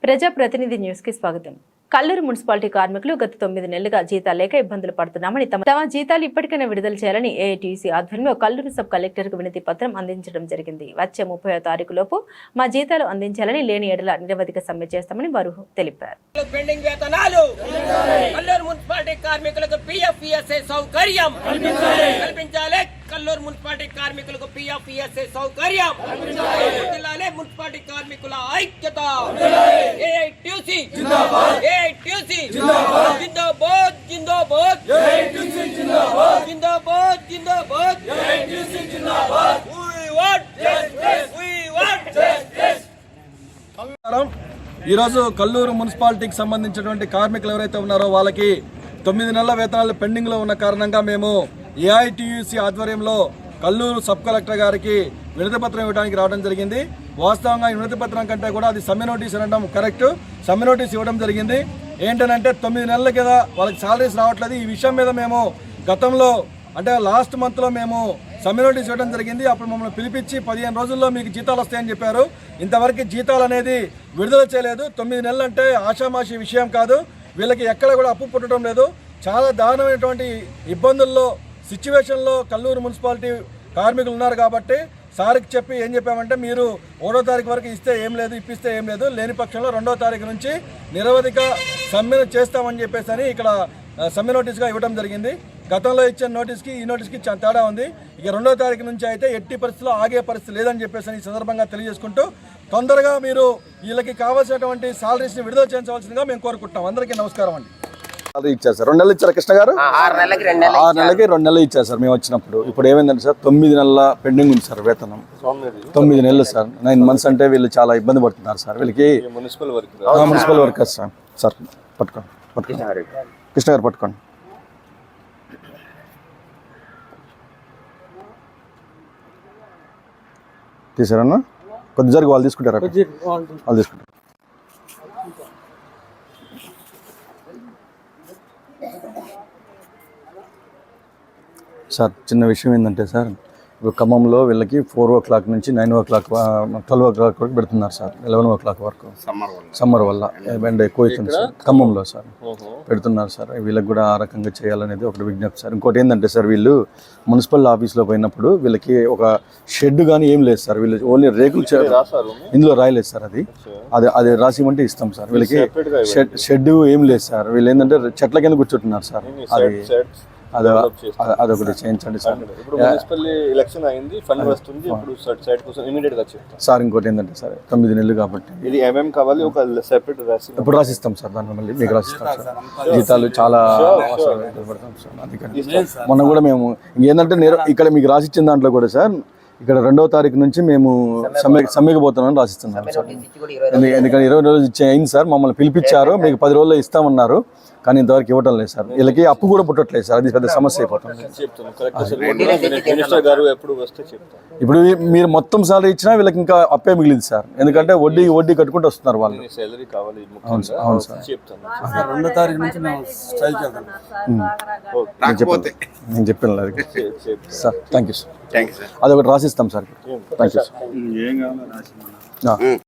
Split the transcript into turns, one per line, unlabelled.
ప్రజాప్రతినిధి న్యూస్ కి స్వాగతం. కల్లూరు మున్సిపాలిటీ కార్మికులు గత 9 నెలలుగా జీతాలు లేక ఇబ్బందులు పడుతున్నామని తమ జీతాలు ఇప్పటికైనా విడుదల చేయాలని ఏఐటీయూసీ ఆధ్వర్యంలో కల్లూరు సబ్ కలెక్టర్కు వినతి పత్రం అందించడం జరిగింది. వచ్చే 30వ తారీఖు లోపు మా జీతాలు అందించాలని, లేని ఎడల నిరవధిక సమ్మె చేస్తామని వారు తెలిపారు.
పెండింగ్ వేతనాలు కల్లూరు మున్సిపాలిటీ కార్మికులకు పిఎఫ్ఈఎస్ఏ సౌకర్యం కల్పించాలి. కల్లూరు మున్సిపాలిటీ కార్మికులకు పిఎఫ్ఈఎస్ఏ సౌకర్యం కల్పించాలి. మున్సిపాలిటీ కార్మికుల ఐక్యత. AITUC Zindabad, AITUC Zindabad, Zindabad Zindabad, AITUC Zindabad, Zindabad Zindabad, AITUC Zindabad. We want justice, we want justice.
ఈరోజు కల్లూరు మున్సిపాలిటీకి సంబంధించినటువంటి కార్మికులు ఎవరైతే ఉన్నారో వాళ్ళకి 9 నెలల వేతనాలు పెండింగ్లో ఉన్న కారణంగా మేము ఏఐటీయూసీ ఆధ్వర్యంలో కల్లూరు సబ్ కలెక్టర్ గారికి వినతి పత్రం ఇవ్వడానికి రావడం జరిగింది. వాస్తవంగా ఈ వినతి పత్రం కంటే కూడా అది సమ్మె నోటీస్ అనడం కరెక్ట్. సమ్మె నోటీస్ ఇవ్వడం జరిగింది. ఏంటంటే 9 నెలల కదా వాళ్ళకి సాలరీస్ రావట్లేదు. ఈ విషయం మీద మేము గతంలో అంటే లాస్ట్ మంత్లో మేము సమ్మె నోటీస్ ఇవ్వడం జరిగింది. అప్పుడు మమ్మల్ని పిలిపించి 15 రోజుల్లో మీకు జీతాలు వస్తాయని చెప్పారు. ఇంతవరకు జీతాలు అనేది విడుదల చేయలేదు. 9 నెలలు అంటే ఆషామాషి విషయం కాదు. వీళ్ళకి ఎక్కడ కూడా అప్పు పుట్టడం లేదు. చాలా దారుణమైనటువంటి ఇబ్బందుల్లో సిచ్యువేషన్లో కల్లూరు మున్సిపాలిటీ కార్మికులు ఉన్నారు. కాబట్టి సార్కి చెప్పి ఏం చెప్పామంటే, మీరు 1వ తారీఖు వరకు ఇస్తే ఏం లేదు, ఇప్పిస్తే ఏం లేదు, లేని పక్షంలో 2వ తారీఖు నుంచి నిరవధిక సమ్మె చేస్తామని చెప్పేసి అని ఇక్కడ సమ్మె నోటీస్గా ఇవ్వడం జరిగింది. గతంలో ఇచ్చిన నోటీస్కి ఈ నోటీస్కి చాలా తేడా ఉంది. ఇక 2వ తారీఖు నుంచి అయితే ఎట్టి పరిస్థితుల్లో ఆగే పరిస్థితి లేదని చెప్పేసి ఈ సందర్భంగా తెలియజేసుకుంటూ తొందరగా మీరు వీళ్ళకి కావాల్సినటువంటి సాలరీస్ని విడుదల చేయించవలసిందిగా మేము కోరుకుంటున్నాం. అందరికీ నమస్కారం అండి. సాలరీ ఇచ్చారు సార్. 2 నెలలు ఇచ్చారు కృష్ణ గారు.
6 నెలలకి
2 నెలలు ఇచ్చారు సార్ మేము వచ్చినప్పుడు. ఇప్పుడు ఏమైందంటే సార్ 9 నెలల పెండింగ్ ఉంది సార్ వేతనం. 9 నెలలు సార్. 9 మంత్స్ అంటే వీళ్ళు చాలా ఇబ్బంది పడుతున్నారు సార్. వీళ్ళకి మున్సిపల్ వర్కర్స్ సార్. సార్ పట్టుకోండి కృష్ణ గారు పట్టుకోండి. తీసారన్నా కొద్ది జరిగి వాళ్ళు తీసుకుంటారా? వాళ్ళు తీసుకుంటారు. సార్ చిన్న విషయం ఏంటంటే సార్, ఇప్పుడు ఖమ్మంలో వీళ్ళకి 4 o'clock నుంచి 9 o'clock 12 o'clock వరకు పెడుతున్నారు సార్. 11 o'clock వరకు సమ్మర్ వల్ల ఎండ ఎక్కువ అవుతుంది సార్. ఖమ్మంలో సార్ పెడుతున్నారు సార్. వీళ్ళకి కూడా ఆ రకంగా చేయాలనేది ఒకటి విజ్ఞప్తి సార్. ఇంకోటి ఏంటంటే సార్, వీళ్ళు మున్సిపల్ ఆఫీస్లో పోయినప్పుడు వీళ్ళకి ఒక షెడ్ కానీ ఏం లేదు సార్. వీళ్ళు ఓన్లీ రేకులు ఇందులో రాయలేదు సార్. అది రాసిమంటే ఇస్తాం సార్. వీళ్ళకి షెడ్ ఏం లేదు సార్. వీళ్ళు ఏంటంటే చెట్ల కింద కూర్చుంటున్నారు సార్. అదొకటి చేయించండి సార్.
ఎలక్షన్ అయింది, ఫండ్ వస్తుంది. ఇప్పుడు సైట్ కోసం ఇమిడియట్ గా చెప్తాం సార్.
ఇంకోటి ఏంటంటే సార్ 9 నెలలు కాబట్టి
ఇది ఏమేం కావాలి ఒక సెపరేట్
ఇప్పుడు రాసిస్తాం సార్. దాన్ని మళ్ళీ మీకు రాసిస్తాం సార్. జీతాలు చాలా పడతాం సార్. అందుకని మొన్న కూడా మేము ఏంటంటే ఇక్కడ మీకు రాసిచ్చిన దాంట్లో కూడా సార్, ఇక్కడ 2వ తారీఖు నుంచి మేము సమ్మెకి పోతున్నామని రాసిస్తున్నాం సార్. ఎందుకంటే 20 రోజులు అయింది సార్. మమ్మల్ని పిలిపించారు, మీకు 10 రోజుల్లో ఇస్తామన్నారు. కానీ ఇంతవరకు ఇవ్వటం లేదు సార్. వీళ్ళకి అప్పు కూడా పుట్టట్లేదు సార్. అది పెద్ద సమస్య అయిపోతుంది. ఇప్పుడు మీరు మొత్తం సాలరీ ఇచ్చినా వీళ్ళకి ఇంకా అప్పే మిగిలింది సార్. ఎందుకంటే వడ్డీ కట్టుకుంటూ వస్తున్నారు వాళ్ళు. అవును సార్, అవును సార్.
2వ తారీఖు నుంచి
నేను చెప్పాను అది సార్. Thank you sir. అదొకటి రాసిస్తాం సార్. Thank you sir.